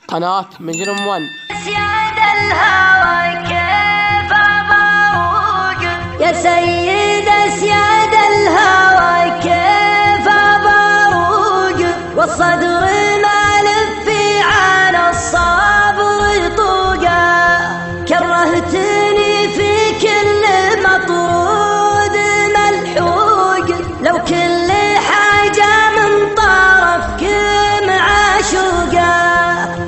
قناة مجرم ون. سياد الهوى كيف أبروق يا سيد سياد الهوى كيف أبروق والصدر مالف في عن الصبر طوقا كرهتني في كل مطرود ملحوق لو كل حاجة من طرفك معشوقا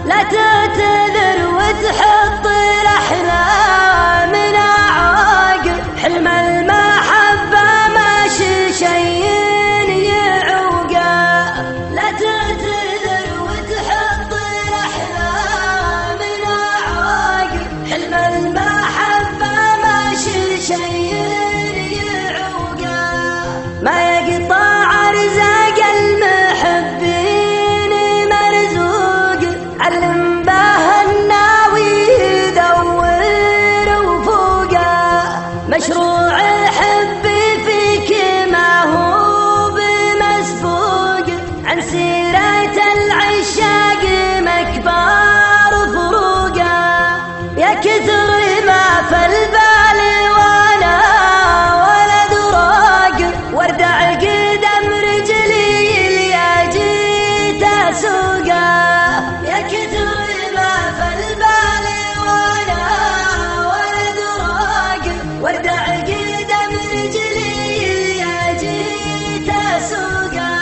لا تعتذر وتحط الأحلام عاقل حلم المحبة ماشي شي يعوقا لا تعتذر وتحط الأحلام عاقل حلم المحبة ماشي شي يعوقا ما يقطع رزاق المحبين مرزوق علم به الناوي يدور وفوقه مشروع حبي فيك ما هو بمسبوق عن سيرة العشاق مكبار فروقه يا كثر ما في البال وانا ولد راق واردع قدم رجلي اللي جيت اسوقه يا كثر ما في البال وانا ولد راق واردع قدم رجلي اللي جيت اسوقه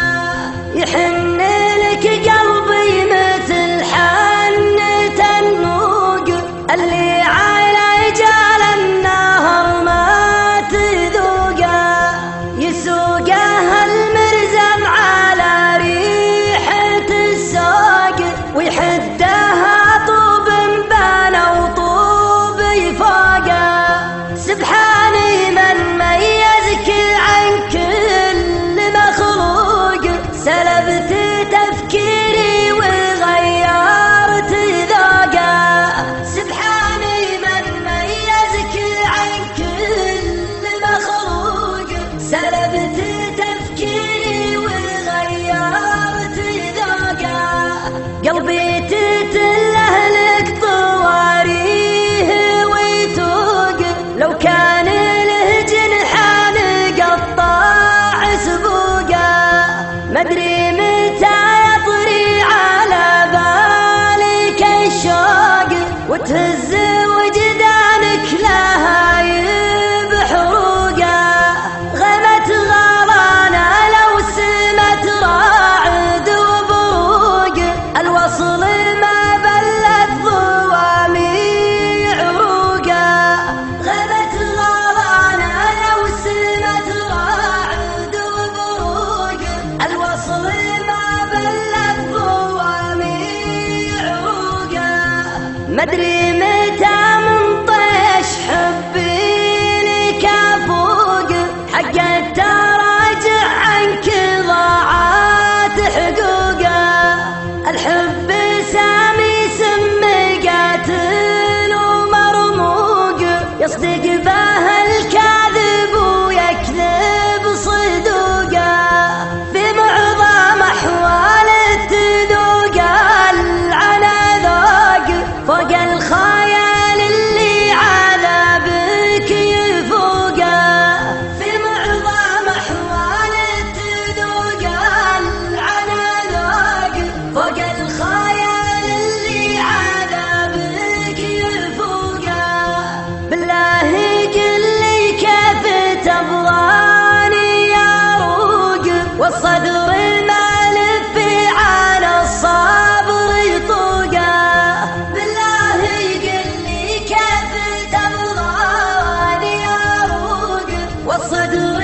يحن لك قلبي مثل حنة النوق اللي على جال النهر ما تذوقه يسوقه المرزم على ريحة السوق ويحدها طوب بنا وطوب يفوقه سبحاني من ميزك عن كل مخلوق سلبت تفكيري وغيرت ذوقه سبحاني من ميزك عن كل مخلوق سلبت تفكيري وغيرت ذوقه قلبي تتله لك طواريه ويتوق لو كان له جنحان قطع سبوقه مدري متى يطري على بالك الشوق وتهز وجدانك لها بحروقه غمت غرانه لو سمت راعد وبروق الوصل ما بلت ضوامي عروقه غمت غرانه لو سمت راعد وبروق الوصل ما بلت ضوامي عروقه مدري متى من طيش حبي لك افوق حق التراجع عنك ضاعت حقوقه الحب سامي سم قاتل ومرموق يصدق به الكاذب ويكذب صدوقه في معظم احوال التذوق العنا ذوق فوق الخيال اللي عذابك يفوقه في معظم احوال التذوق العنا ذوق فوق الخيال اللي عذابك يفوقه بالله قل لي كيف تبغاني يا روق والصدر المالف عن الصبر يطوقه بالله قل لي كيف تبغاني يا روق والصدر